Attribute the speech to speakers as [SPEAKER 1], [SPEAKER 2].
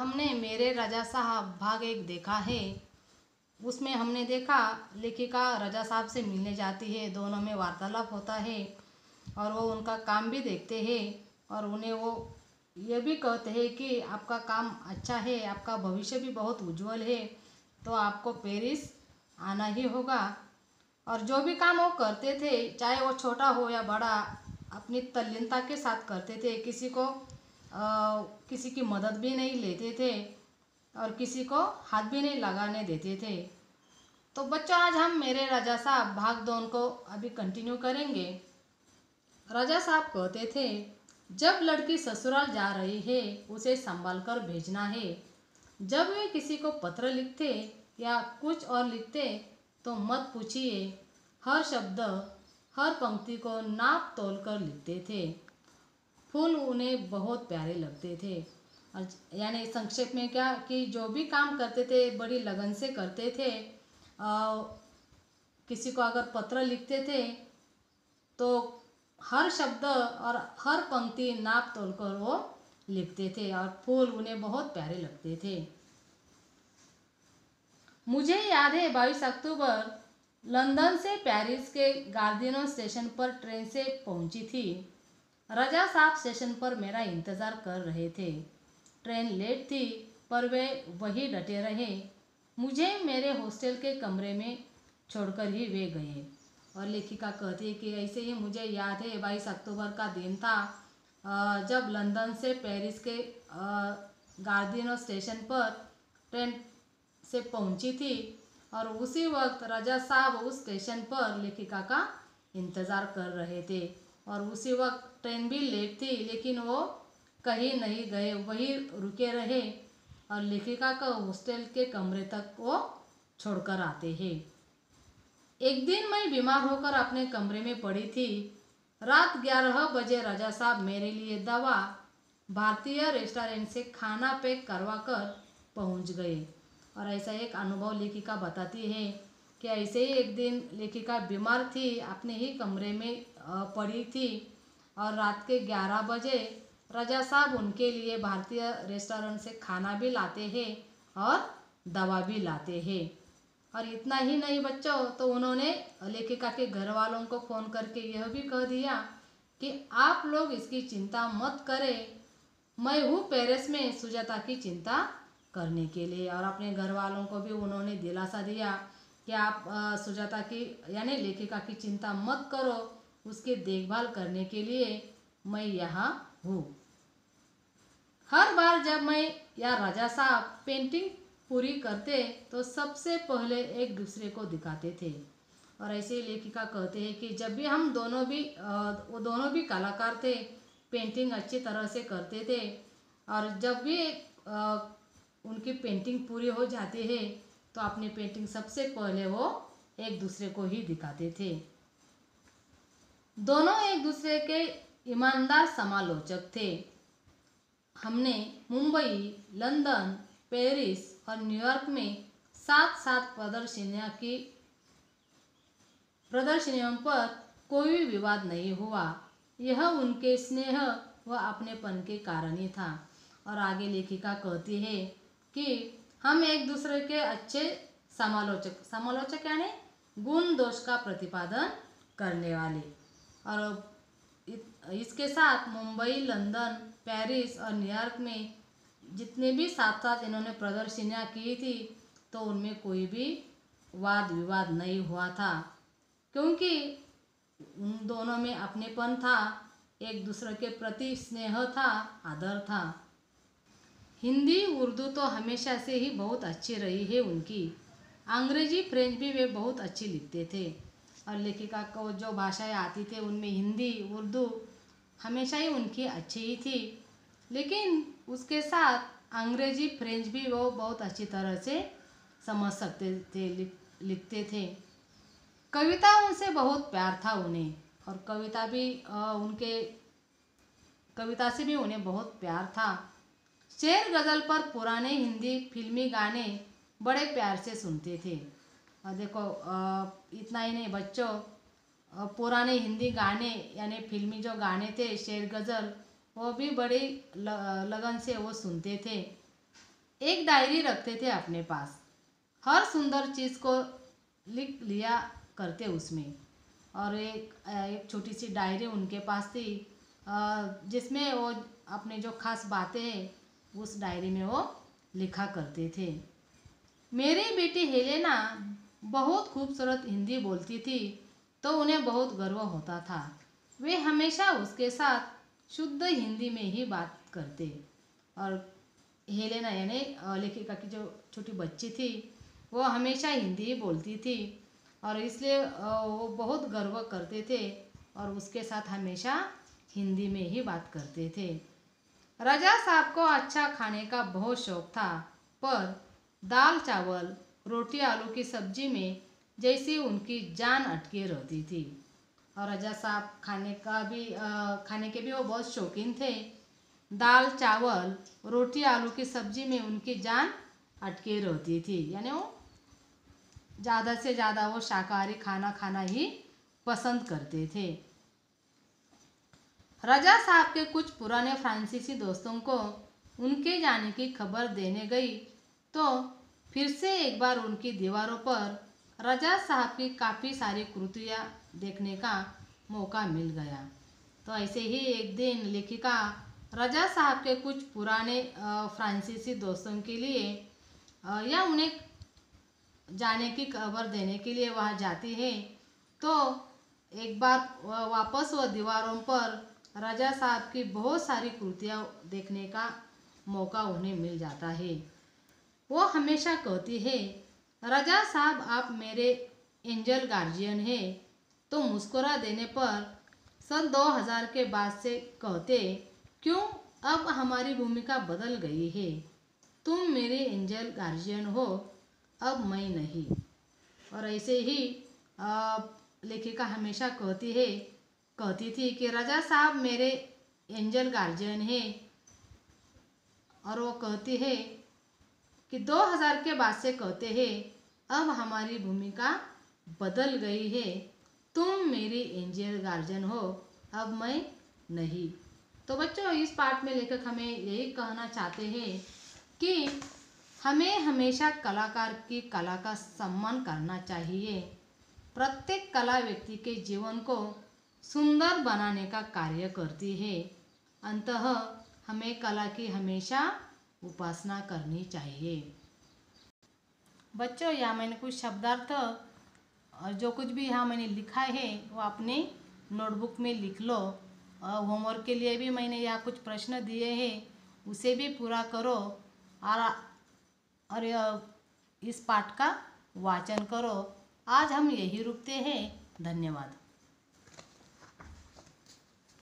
[SPEAKER 1] हमने मेरे राजा साहब भाग एक देखा है। उसमें हमने देखा लेखिका राजा साहब से मिलने जाती है, दोनों में वार्तालाप होता है और वो उनका काम भी देखते हैं और उन्हें वो ये भी कहते हैं कि आपका काम अच्छा है, आपका भविष्य भी बहुत उज्जवल है, तो आपको पेरिस आना ही होगा। और जो भी काम वो करते थे, चाहे वो छोटा हो या बड़ा, अपनी तल्लीनता के साथ करते थे। किसी की मदद भी नहीं लेते थे और किसी को हाथ भी नहीं लगाने देते थे। तो बच्चों, आज हम मेरे राजा साहब भाग 2 को अभी कंटिन्यू करेंगे। राजा साहब कहते थे, जब लड़की ससुराल जा रही है उसे संभाल कर भेजना है। जब वे किसी को पत्र लिखते या कुछ और लिखते तो मत पूछिए, हर शब्द हर पंक्ति को नाप तोल कर लिखते थे। फूल उन्हें बहुत प्यारे लगते थे। और यानी संक्षेप में क्या कि जो भी काम करते थे बड़ी लगन से करते थे। किसी को अगर पत्र लिखते थे तो हर शब्द और हर पंक्ति नाप तोल कर वो लिखते थे और फूल उन्हें बहुत प्यारे लगते थे। मुझे याद है 22 अक्टूबर लंदन से पेरिस के गार्दिनो स्टेशन पर ट्रेन से पहुंची थी। राजा साहब स्टेशन पर मेरा इंतज़ार कर रहे थे। ट्रेन लेट थी पर वे वही डटे रहे। मुझे मेरे हॉस्टल के कमरे में छोड़कर ही वे गए। और लेखिका कहती है कि ऐसे ही मुझे याद है 22 अक्टूबर का दिन था, जब लंदन से पेरिस के गार्दिनो स्टेशन पर ट्रेन से पहुंची थी और उसी वक्त राजा साहब उस स्टेशन पर लेखिका का इंतज़ार कर रहे थे। और उसी वक्त ट्रेन भी लेट थी लेकिन वो कहीं नहीं गए, वहीं रुके रहे और लेखिका का हॉस्टल के कमरे तक वो छोड़कर आते हैं। एक दिन मैं बीमार होकर अपने कमरे में पड़ी थी। रात 11 बजे राजा साहब मेरे लिए दवा भारतीय रेस्टोरेंट से खाना पैक करवा कर पहुँच गए। और ऐसा एक अनुभव लेखिका बताती है कि ऐसे ही एक दिन लेखिका बीमार थी, अपने ही कमरे में पड़ी थी और रात के 11 बजे राजा साहब उनके लिए भारतीय रेस्टोरेंट से खाना भी लाते हैं और दवा भी लाते हैं। और इतना ही नहीं बच्चों, तो उन्होंने लेखिका के घर वालों को फ़ोन करके यह भी कह दिया कि आप लोग इसकी चिंता मत करें, मैं हूँ पेरिस में सुजाता की चिंता करने के लिए। और अपने घर वालों को भी उन्होंने दिलासा दिया कि आप सुजाता की यानी लेखिका की चिंता मत करो, उसकी देखभाल करने के लिए मैं यहाँ हूँ। हर बार जब मैं या राजा साहब पेंटिंग पूरी करते तो सबसे पहले एक दूसरे को दिखाते थे। और ऐसे ही लेखिका कहते हैं कि जब भी हम वो दोनों भी कलाकार थे, पेंटिंग अच्छी तरह से करते थे और जब भी उनकी पेंटिंग पूरी हो जाती है तो अपनी पेंटिंग सबसे पहले वो एक दूसरे को ही दिखाते थे। दोनों एक दूसरे के ईमानदार समालोचक थे। हमने मुंबई, लंदन, पेरिस और न्यूयॉर्क में साथ साथ प्रदर्शनियों पर कोई विवाद नहीं हुआ। यह उनके स्नेह व अपनेपन के कारण ही था। और आगे लेखिका कहती है कि हम एक दूसरे के अच्छे समालोचक यानी गुण दोष का प्रतिपादन करने वाले। और इसके साथ मुंबई, लंदन, पेरिस और न्यूयॉर्क में जितने भी साथ साथ इन्होंने प्रदर्शनियाँ की थी तो उनमें कोई भी वाद विवाद नहीं हुआ था, क्योंकि उन दोनों में अपनेपन था, एक दूसरे के प्रति स्नेह था, आदर था। हिंदी उर्दू तो हमेशा से ही बहुत अच्छी रही है उनकी। अंग्रेजी फ्रेंच भी वे बहुत अच्छी लिखते थे। और लेखिका को जो भाषाएं आती थी उनमें हिंदी उर्दू हमेशा ही उनकी अच्छी ही थी, लेकिन उसके साथ अंग्रेजी फ्रेंच भी वो बहुत अच्छी तरह से समझ सकते थे, लिखते थे। कविता उनसे बहुत प्यार था उन्हें और कविता से भी उन्हें बहुत प्यार था। शेर गज़ल पर पुराने हिंदी फिल्मी गाने बड़े प्यार से सुनते थे। और देखो इतना ही नहीं बच्चों, पुराने हिंदी गाने यानी फिल्मी जो गाने थे शेर गज़ल, वो भी बड़ी लगन से वो सुनते थे। एक डायरी रखते थे अपने पास, हर सुंदर चीज़ को लिख लिया करते उसमें। और एक छोटी सी डायरी उनके पास थी, जिसमें वो अपने जो खास बातें हैं उस डायरी में वो लिखा करते थे। मेरी बेटी हेलेना बहुत खूबसूरत हिंदी बोलती थी, तो उन्हें बहुत गर्व होता था। वे हमेशा उसके साथ शुद्ध हिंदी में ही बात करते। और हेलेना यानी लेखिका की जो छोटी बच्ची थी वो हमेशा हिंदी ही बोलती थी, और इसलिए वो बहुत गर्व करते थे और उसके साथ हमेशा हिंदी में ही बात करते थे। रजा साहब को अच्छा खाने का बहुत शौक था, पर दाल चावल रोटी आलू की सब्जी में जैसी उनकी जान अटके रहती थी। और रजा साहब खाने के भी वो बहुत शौकीन थे। दाल चावल रोटी आलू की सब्जी में उनकी जान अटके रहती थी, यानी वो ज़्यादा से ज़्यादा वो शाकाहारी खाना खाना ही पसंद करते थे। रजा साहब के कुछ पुराने फ्रांसीसी दोस्तों को उनके जाने की खबर देने गई, तो फिर से एक बार उनकी दीवारों पर रजा साहब की काफ़ी सारी कृतियाँ देखने का मौका मिल गया। तो ऐसे ही एक दिन लेखिका रजा साहब के कुछ पुराने फ्रांसीसी दोस्तों के लिए या उन्हें जाने की खबर देने के लिए वहाँ जाती है, तो एक बार वापस वह दीवारों पर रजा साहब की बहुत सारी कृतियाँ देखने का मौका उन्हें मिल जाता है। वो हमेशा कहती है, रजा साहब आप मेरे एंजल गार्जियन हैं। तो मुस्कुरा देने पर सन 2000 के बाद से कहते, क्यों अब हमारी भूमिका बदल गई है, तुम मेरे एंजल गार्जियन हो, अब मैं नहीं। और ऐसे ही लेखिका हमेशा कहती थी कि रजा साहब मेरे एंजल गार्जियन हैं। और वो कहती है कि 2000 के बाद से कहते हैं, अब हमारी भूमिका बदल गई है, तुम मेरी एंजल गार्जियन हो, अब मैं नहीं। तो बच्चों, इस पाठ में लेखक हमें यही कहना चाहते हैं कि हमें हमेशा कलाकार की कला का सम्मान करना चाहिए। प्रत्येक कला व्यक्ति के जीवन को सुंदर बनाने का कार्य करती है। अंततः हमें कला की हमेशा उपासना करनी चाहिए। बच्चों, यहाँ मैंने कुछ शब्दार्थ और जो कुछ भी यहाँ मैंने लिखा है वो अपने नोटबुक में लिख लो। होमवर्क के लिए भी मैंने यहाँ कुछ प्रश्न दिए हैं, उसे भी पूरा करो और इस पाठ का वाचन करो। आज हम यही रुकते हैं। धन्यवाद।